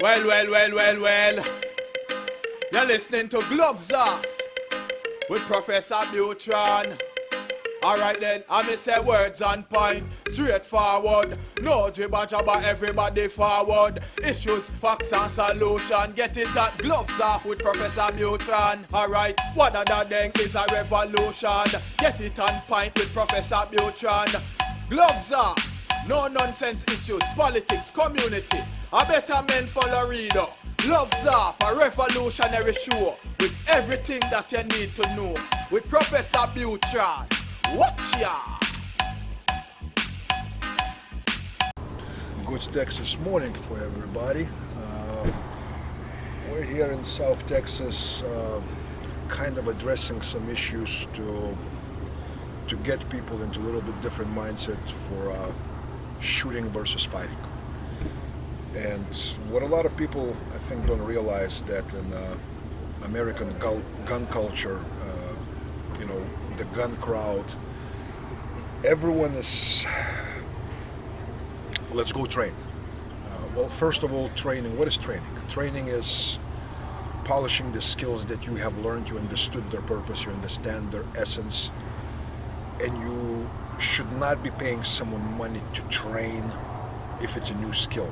Well. You're listening to Gloves Off with Professor Buitrón. Alright then, I may say words on point, straightforward. No jibber jabber, everybody forward. Issues, facts and solution. Get it at Gloves Off with Professor Buitrón. Alright, what other thing is a revolution? Get it on point with Professor Buitrón. Gloves Off, no nonsense issues, politics, community. A better men for Laredo. Gloves Off, a revolutionary show with everything that you need to know with Professor Buitrón. Watch ya! Good Texas morning for everybody. We're here in South Texas, kind of addressing some issues to get people into a little bit different mindset for shooting versus fighting. And what a lot of people, I think, don't realize that in American gun culture, the gun crowd, everyone is, let's go train. Well, first of all, training. What is training? Training is polishing the skills that you have learned, you understood their purpose, you understand their essence, and you should not be paying someone money to train if it's a new skill.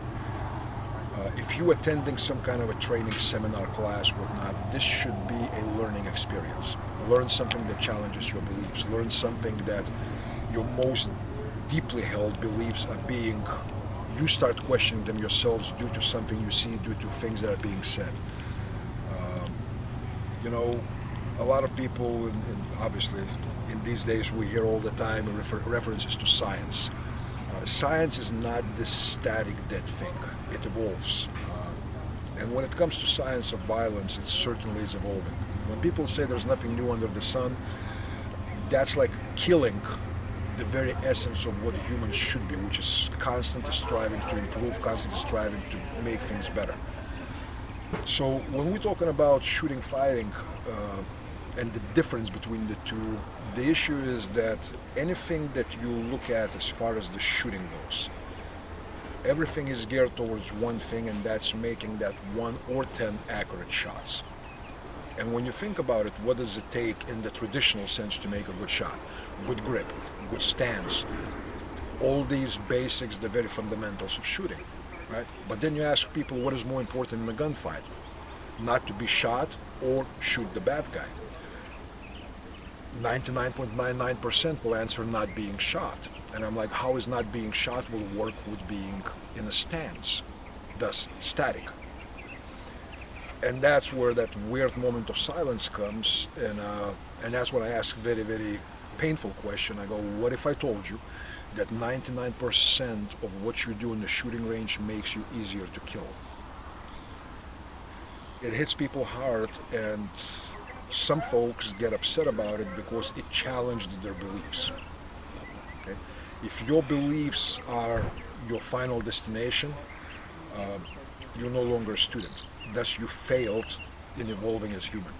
If you're attending some kind of a training seminar, class, whatnot, this should be a learning experience. Learn something that challenges your beliefs. Learn something that your most deeply held beliefs are being, you start questioning them yourselves due to something you see, due to things that are being said. A lot of people, obviously, in these days we hear all the time references to science. Science is not this static, dead thing. It evolves. And when it comes to science of violence, it certainly is evolving. When people say there's nothing new under the sun, that's like killing the very essence of what humans should be, which is constantly striving to improve, constantly striving to make things better. So when we're talking about shooting, fighting, and the difference between the two, the issue is that anything that you look at as far as the shooting goes, everything is geared towards one thing, and that's making that 1 or 10 accurate shots. And when you think about it, what does it take in the traditional sense to make a good shot? Good grip, good stance, all these basics, the very fundamentals of shooting, right? But then you ask people, what is more important in a gunfight? Not to be shot or shoot the bad guy. 99.99% will answer not being shot. And I'm like, how is not being shot will work with being in a stance, thus static? And that's where that weird moment of silence comes, and that's when I ask very, very painful question. I go, what if I told you that 99% of what you do in the shooting range makes you easier to kill? It hits people hard, and some folks get upset about it because it challenged their beliefs. Okay? If your beliefs are your final destination, you're no longer a student. Thus, you failed in evolving as human.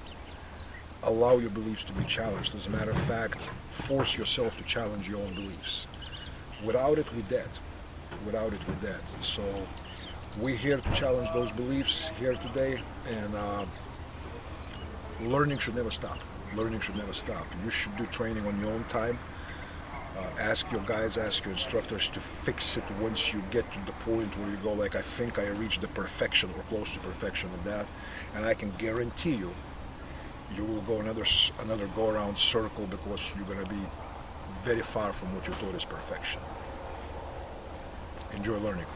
Allow your beliefs to be challenged. As a matter of fact, force yourself to challenge your own beliefs. Without it, we're dead. Without it, we're dead. So we're here to challenge those beliefs here today, and learning should never stop. Learning should never stop. You should do training on your own time. Ask your guides, ask your instructors to fix it once you get to the point where you go, like, I think I reached the perfection or close to perfection of that, and I can guarantee you, you will go another go-around circle because you're going to be very far from what you thought is perfection. Enjoy learning.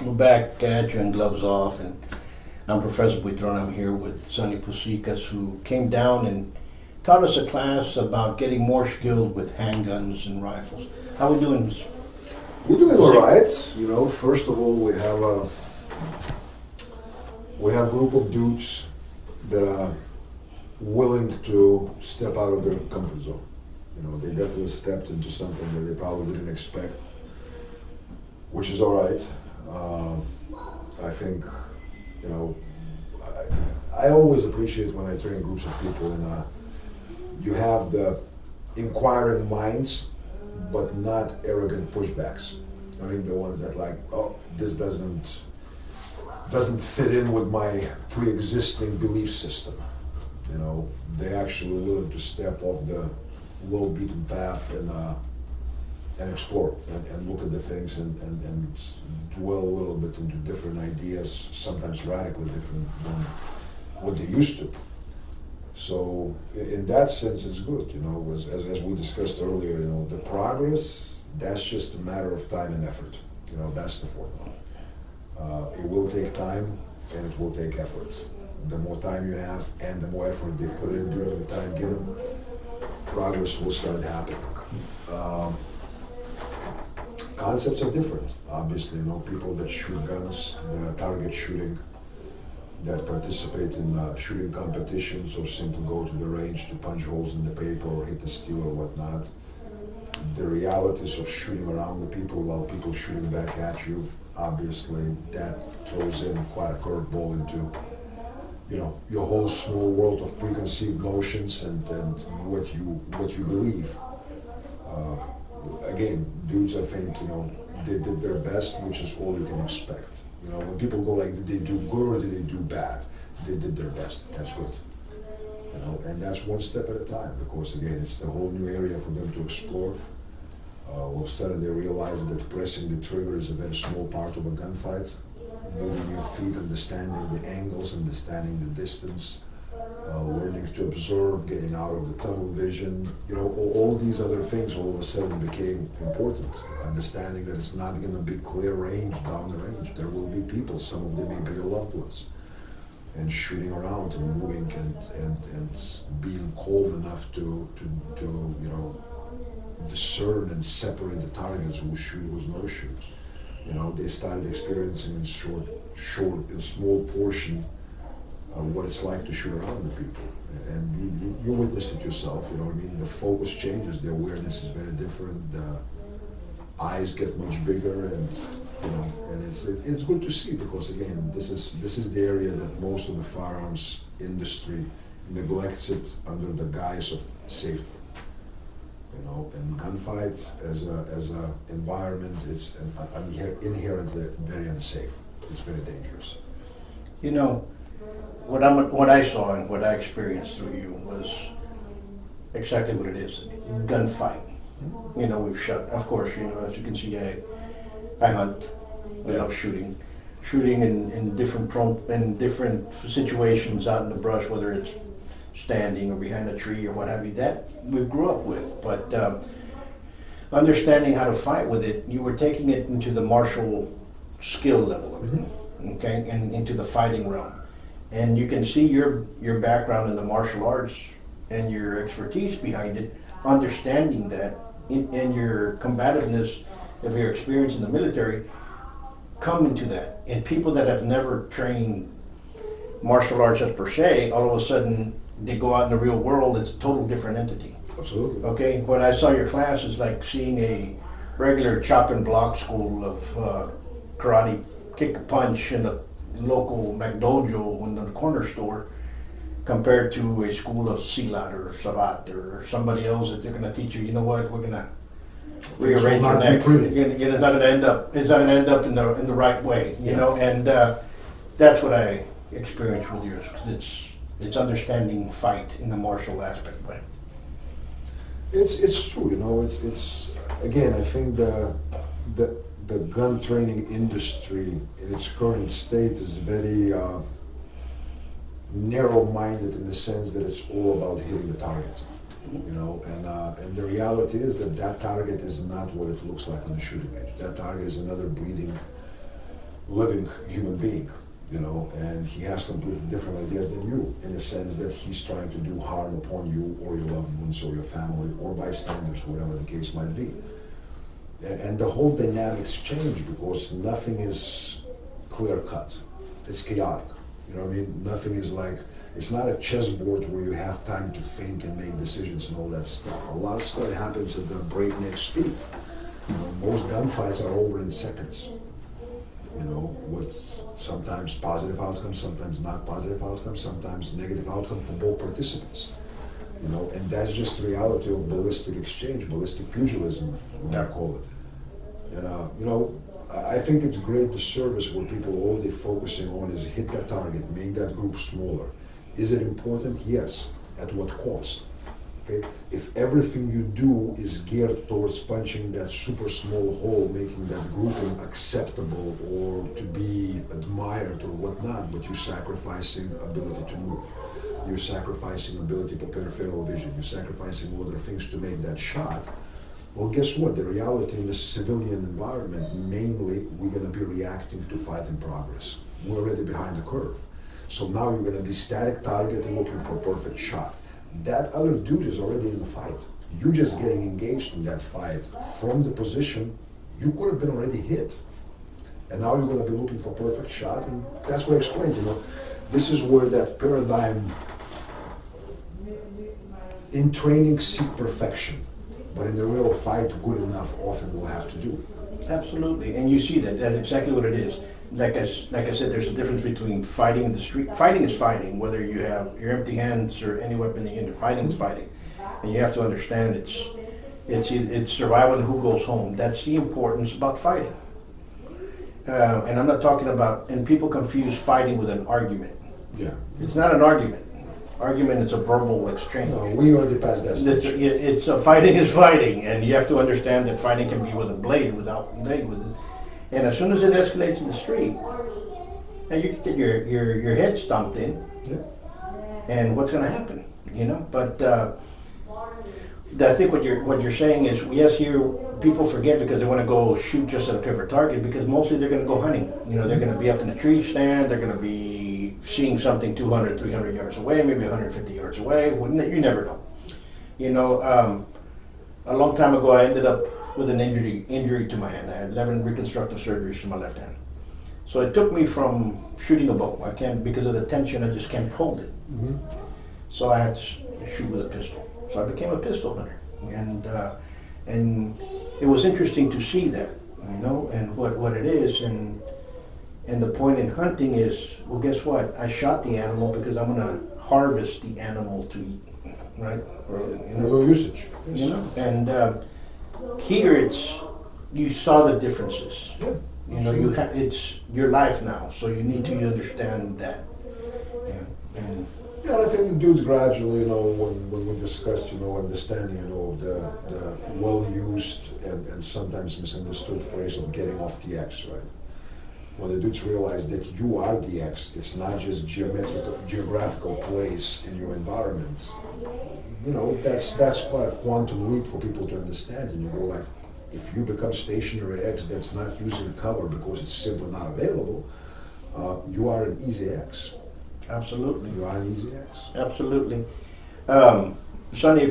We're back at you and Gloves Off, and I'm Professor Buitrón. I'm here with Sonny Puzikas, who came down and taught us a class about getting more skilled with handguns and rifles. How are we doing? We're doing all right. First of all, we have a group of dudes that are willing to step out of their comfort zone. They definitely stepped into something that they probably didn't expect, which is all right. I think, I always appreciate when I train groups of people and you have the inquiring minds, but not arrogant pushbacks. I mean, the ones that like, oh, this doesn't doesn't fit in with my pre-existing belief system. You know, they're actually willing to step off the well-beaten path and explore and look at the things and dwell a little bit into different ideas, sometimes radically different than what they used to. So in that sense, it's good. You know, as we discussed earlier, you know, the progress, that's just a matter of time and effort. You know, that's the formula. It will take time and it will take effort. The more time you have and the more effort they put in during the time given, progress will start happening. Concepts are different, obviously. You know, people that shoot guns, that are target shooting, that participate in shooting competitions or simply go to the range to punch holes in the paper or hit the steel or whatnot. The realities of shooting around the people while people shooting back at you, obviously that throws in quite a curveball into, you know, your whole small world of preconceived notions and what you believe. Again, dudes, I think, you know, they did their best, which is all you can expect. You know, when people go like, did they do good or did they do bad? They did their best. That's good. You know, and that's one step at a time, because again, it's the whole new area for them to explore. All of a sudden, they realize that pressing the trigger is a very small part of a gunfight. Moving your feet, understanding the angles, understanding the distance, learning to observe, getting out of the tunnel vision, you know, all these other things all of a sudden became important. Understanding that it's not going to be clear range down the range. There will be people, some of them may be your loved ones, and shooting around and moving and being cold enough to you know, discern and separate the targets, who shoot, who's no shoot. You know, they started experiencing in small portion what it's like to shoot around the people. And you witnessed it yourself, you know what I mean? The focus changes, the awareness is very different, the eyes get much bigger, and you know, and it's good to see, because again, this is the area that most of the firearms industry neglects it under the guise of safety. You know, and gunfights as a environment, it's inherently very unsafe. It's very dangerous. You know, what I saw and what I experienced through you was exactly what it is, gunfight. You know, we've shot, of course, you know, as you can see, I hunt, I love shooting in different situations out in the brush, whether it's standing or behind a tree or what have you, that we grew up with. But understanding how to fight with it, you were taking it into the martial skill level of it, okay, and into the fighting realm. And you can see your background in the martial arts and your expertise behind it, understanding that, and your combativeness of your experience in the military come into that. And people that have never trained martial arts as per se, all of a sudden they go out in the real world, it's a total different entity. Absolutely. Okay, when I saw your class, it's like seeing a regular chop and block school of karate, kick a punch in the local McDojo in the corner store, compared to a school of Silat or Savat or somebody else that they're going to teach you, you know what, we're going to rearrange your neck. It's not going to end up. It's not going to end up in the right way, you know. And that's what I experienced with yours. It's understanding fight in the martial aspect, right? It's true, you know. It's again, I think the gun training industry in its current state is very narrow-minded in the sense that it's all about hitting the target, you know. And the reality is that target is not what it looks like on the shooting range. That target is another breathing, living human being, you know, and he has completely different ideas than you, in the sense that he's trying to do harm upon you or your loved ones or your family or bystanders, whatever the case might be. And the whole dynamics change, because nothing is clear-cut. It's chaotic. You know what I mean? Nothing is like, it's not a chessboard where you have time to think and make decisions and all that stuff. A lot of stuff happens at the breakneck speed. You know, most gunfights are over in seconds. You know, with sometimes positive outcomes, sometimes not positive outcomes, sometimes negative outcome for both participants. You know, and that's just the reality of ballistic exchange, ballistic pugilism, we might call it. And you know, I think it's great the service where people all they're focusing on is hit that target, make that group smaller. Is it important? Yes. At what cost? Okay. If everything you do is geared towards punching that super small hole, making that grouping acceptable or to be admired or whatnot, but you're sacrificing ability to move. You're sacrificing ability for peripheral vision. You're sacrificing other things to make that shot. Well, guess what? The reality in the civilian environment, mainly, we're going to be reacting to fight in progress. We're already behind the curve. So now you're going to be static target looking for perfect shot. That other dude is already in the fight. You're just getting engaged in that fight from the position you could have been already hit. And now you're going to be looking for perfect shot, and that's what I explained, This is where that paradigm in training seek perfection, but in the real fight, good enough often will have to do. Absolutely, and you see that. That's exactly what it is. Like I said, there's a difference between fighting in the street. Fighting is fighting, whether you have your empty hands or any weapon in your fighting is fighting. And you have to understand it's survival and who goes home. That's the importance about fighting. And I'm not talking about, and people confuse fighting with an argument. Yeah. It's not an argument. Argument is a verbal exchange. No, we already passed that stage. It's fighting is fighting, and you have to understand that fighting can be with a blade, without blade, with it. And as soon as it escalates in the street, and you can get your head stomped in, Yeah. and what's going to happen, But I think what you're saying is, yes, here people forget because they want to go shoot just at a paper target, because mostly they're going to go hunting. They're going to be up in a tree stand, they're going to be seeing something 200, 300 yards away, maybe 150 yards away. You never know. A long time ago, I ended up with an injury to my hand. I had 11 reconstructive surgeries to my left hand. So it took me from shooting a bow. I can't, because of the tension, I just can't hold it. Mm-hmm. So I had to shoot with a pistol. So I became a pistol hunter, and it was interesting to see that, and what it is, and the point in hunting is, well, guess what? I shot the animal because I'm going to harvest the animal to eat, right? Real usage. And here you saw the differences. Yeah. It's your life now, so you need to understand that. And Yeah, I think the dudes gradually, when we discussed, understanding, the well-used and sometimes misunderstood phrase of getting off the X, right? When the dudes realize that you are the X, it's not just geographical place in your environment. That's quite a quantum leap for people to understand. And you go like, if you become stationary X that's not using cover because it's simply not available, you are an easy X. absolutely. You are an easy X. Absolutely. Sonny,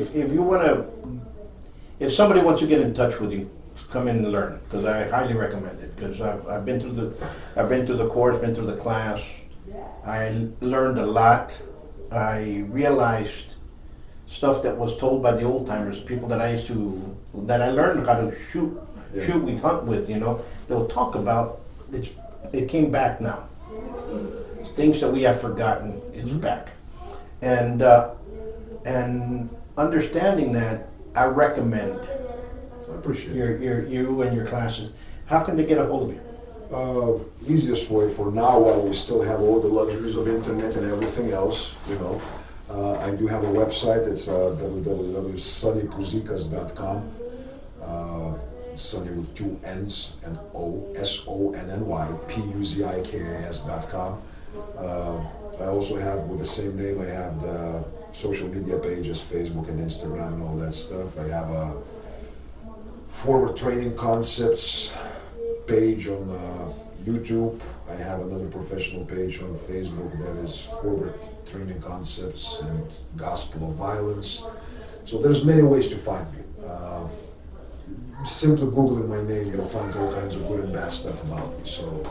if somebody wants to get in touch with you, come in and learn, because I highly recommend it. Because I've been through the course, been through the class. I learned a lot. I realized stuff that was told by the old timers, people that I learned how to shoot hunt with. They'll talk about it. It came back now. Things that we have forgotten, it's back, and understanding that, I recommend. I appreciate you and your classes. How can they get a hold of you? Easiest way for now, while we still have all the luxuries of internet and everything else, I do have a website. It's www.sonnypuzikas.com. Sonny with two N's and O, SONNY, PUZIKAS.com. I also have, with the same name, I have the social media pages, Facebook and Instagram and all that stuff. I have a Forward Training Concepts page on YouTube. I have another professional page on Facebook that is Forward Training Concepts and Gospel of Violence. So there's many ways to find me. Simply Googling my name, you'll find all kinds of good and bad stuff about me. So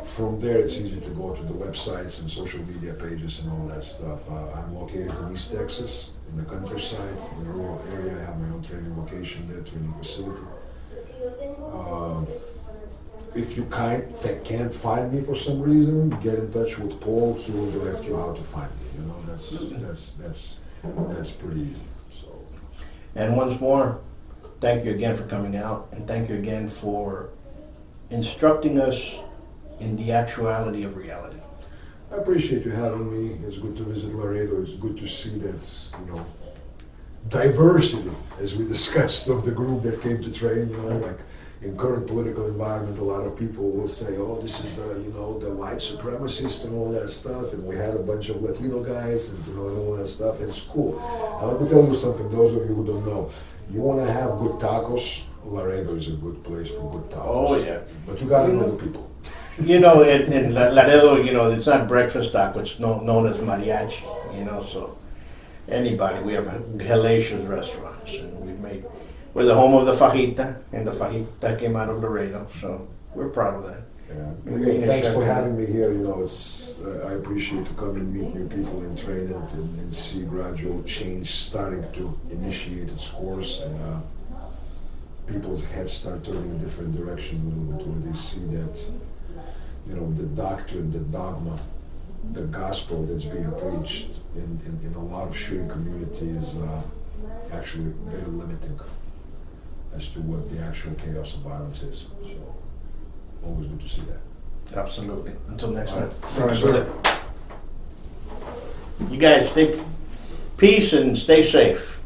from there, it's easy to go to the websites and social media pages and all that stuff. I'm located in East Texas, in the countryside, in a rural area. I have my own training location there, training facility. If you can't find me for some reason, get in touch with Paul. He will direct you how to find me. That's pretty easy. So. And once more, thank you again for coming out, and thank you again for instructing us in the actuality of reality. I appreciate you having me. It's good to visit Laredo. It's good to see that, diversity, as we discussed, of the group that came to train. Like in current political environment, a lot of people will say, "Oh, this is the white supremacist and all that stuff." And we had a bunch of Latino guys and all that stuff. It's cool. Let me tell you something. Those of you who don't know, you want to have good tacos. Laredo is a good place for good tacos. Oh yeah. But you got to know the people. In Laredo, it's not breakfast taco. It's known as mariachi. So anybody. We have hellacious restaurants, and we're the home of the fajita, and the fajita came out of Laredo. So we're proud of that. Yeah. Again, thanks for having me here. I appreciate to come and meet new people and train and see gradual change starting to initiate its course, and people's heads start turning in a different direction a little bit, where they see that the doctrine, the dogma, the gospel that's being preached in a lot of shooting community is actually very limiting as to what the actual chaos of violence is. So, always good to see that. Absolutely. Until next time. Thank you, sir. You guys stay peace and stay safe.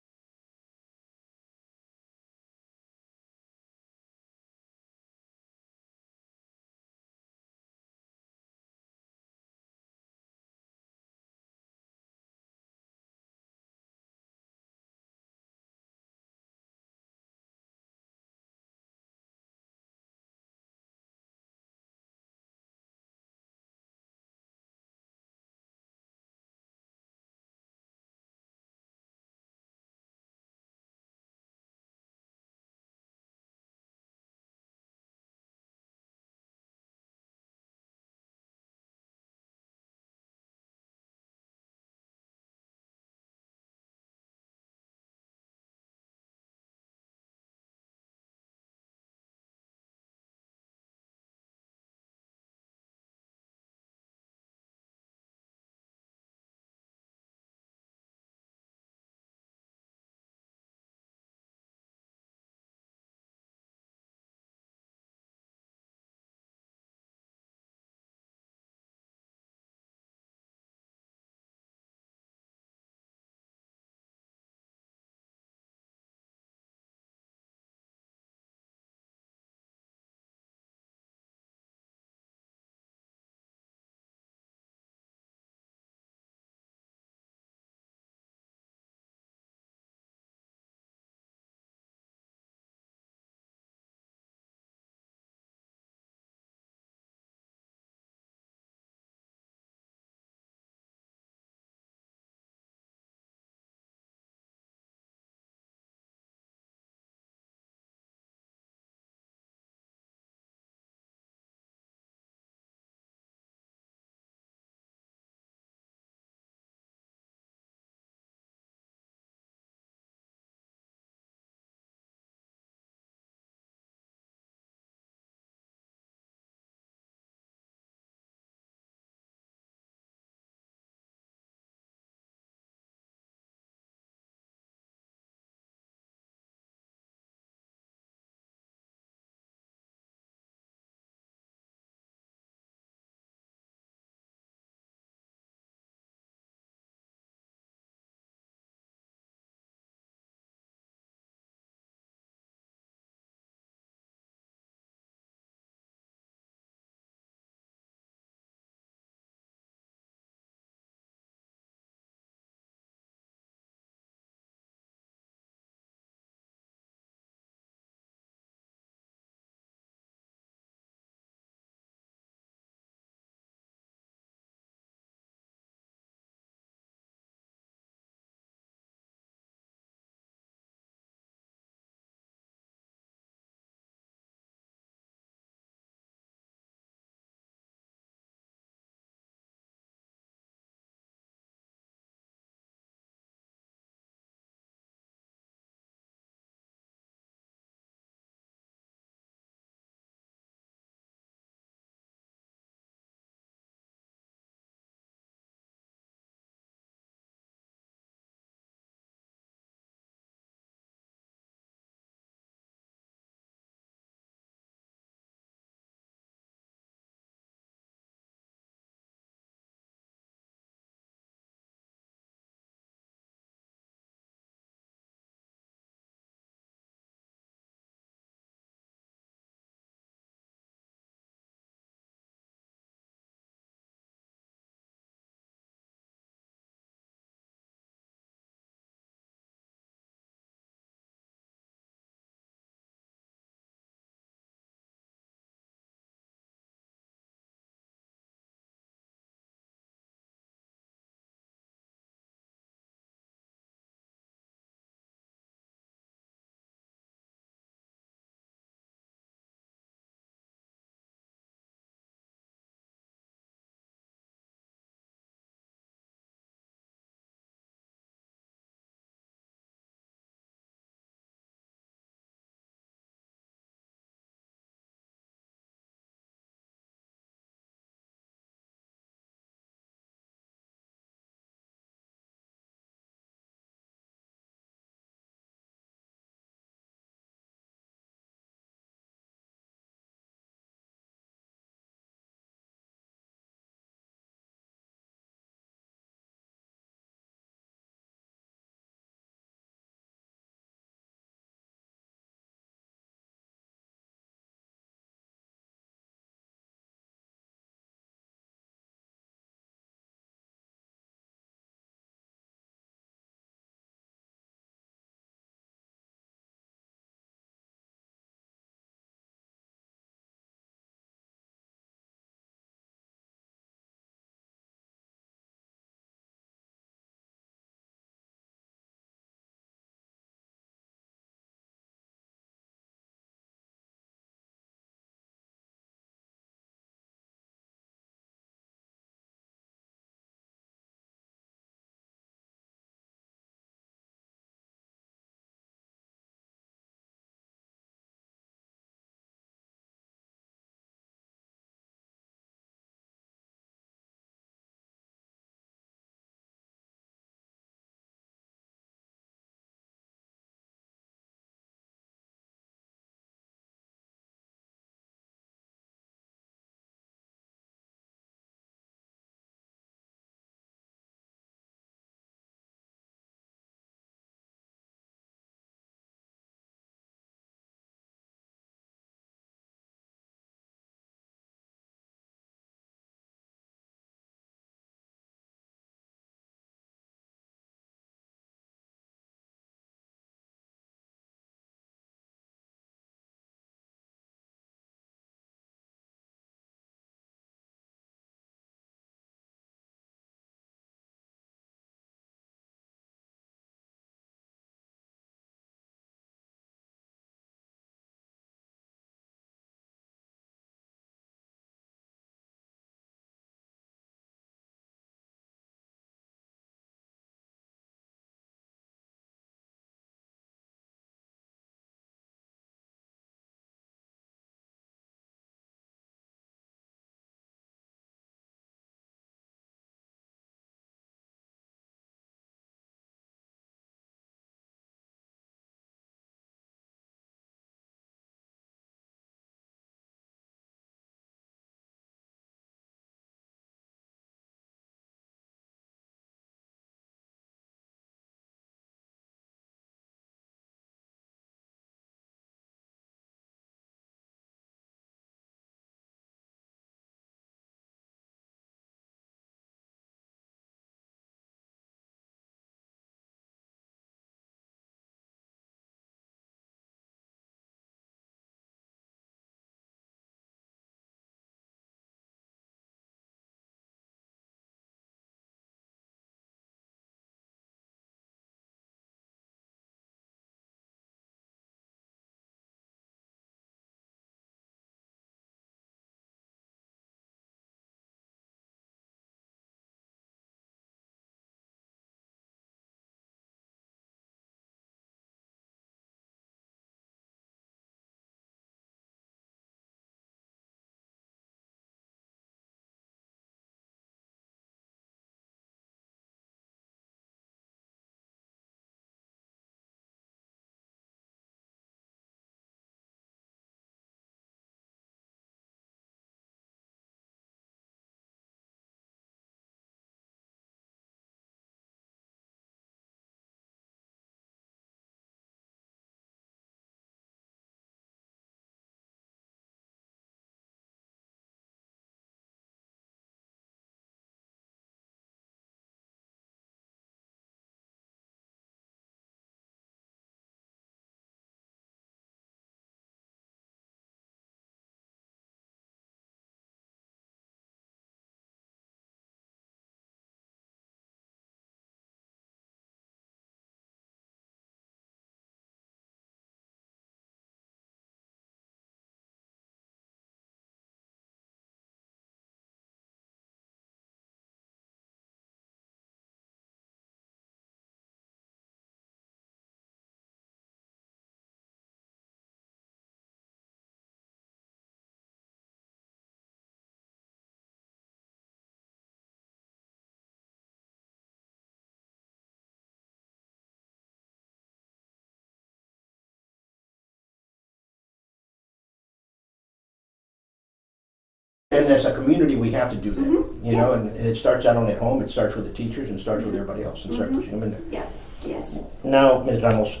And as a community, we have to do that. You know, and it starts out only at home. It starts with the teachers and starts with everybody else and start pushing them in there. Yeah. Yes. Now, Ms. Ramos,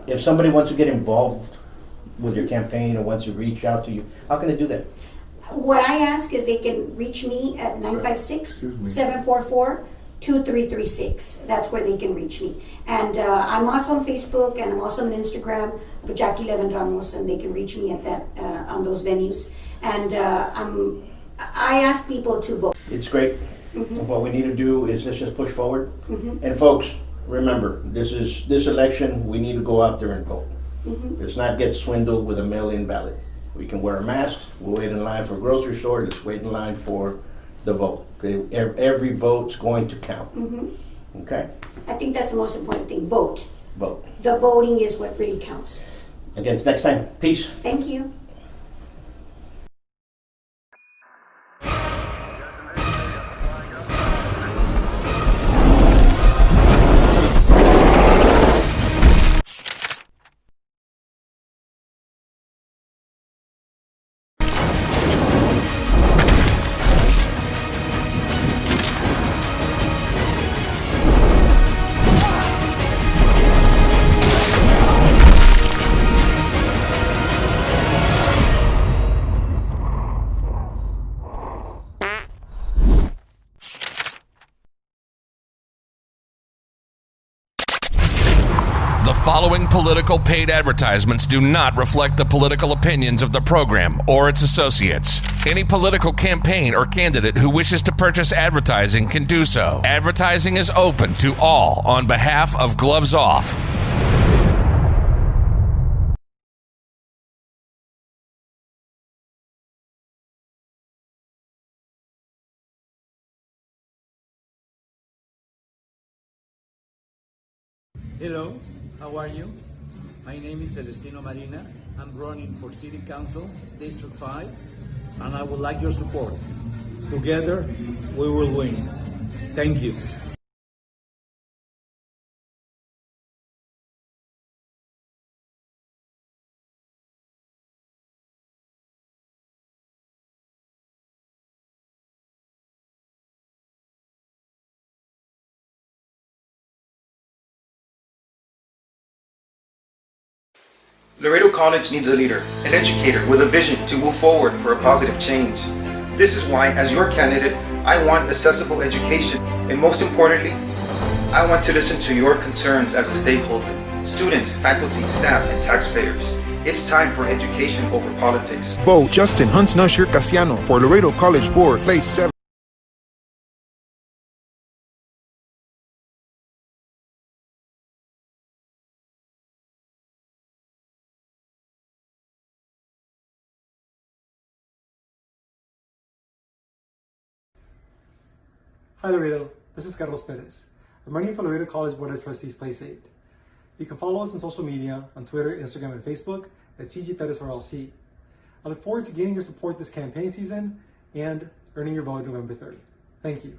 if somebody wants to get involved with your campaign or wants to reach out to you, how can they do that? What I ask is they can reach me at 956-744-2336. That's where they can reach me. And I'm also on Facebook and I'm also on Instagram, Jackie Levin Ramos, and they can reach me at that on those venues. And I ask people to vote. It's great. What we need to do is let's just push forward. And folks, remember, this election, we need to go out there and vote. Let's not get swindled with a mail-in ballot. We can wear a mask, we'll wait in line for a grocery store, let's wait in line for the vote. Okay? Every vote's going to count. Okay? I think that's the most important thing, vote. Vote. The voting is what really counts. Again, next time. Peace. Thank you. The following political paid advertisements do not reflect the political opinions of the program or its associates. Any political campaign or candidate who wishes to purchase advertising can do so. Advertising is open to all on behalf of Gloves Off. Hello, how are you? My name is Celestino Marina. I'm running for City Council, District 5, and I would like your support. Together, we will win. Thank you. Laredo College needs a leader, an educator with a vision to move forward for a positive change. This is why, as your candidate, I want accessible education, and most importantly, I want to listen to your concerns as a stakeholder, students, faculty, staff, and taxpayers. It's time for education over politics. Vote Justin Huntsnusher Casiano for Laredo College Board, place 7. Hi Laredo, this is Carlos Perez. I'm running for Laredo College Board of Trustees Place 8. You can follow us on social media on Twitter, Instagram, and Facebook at CG Perez for LC. I look forward to gaining your support this campaign season and earning your vote November 3rd. Thank you.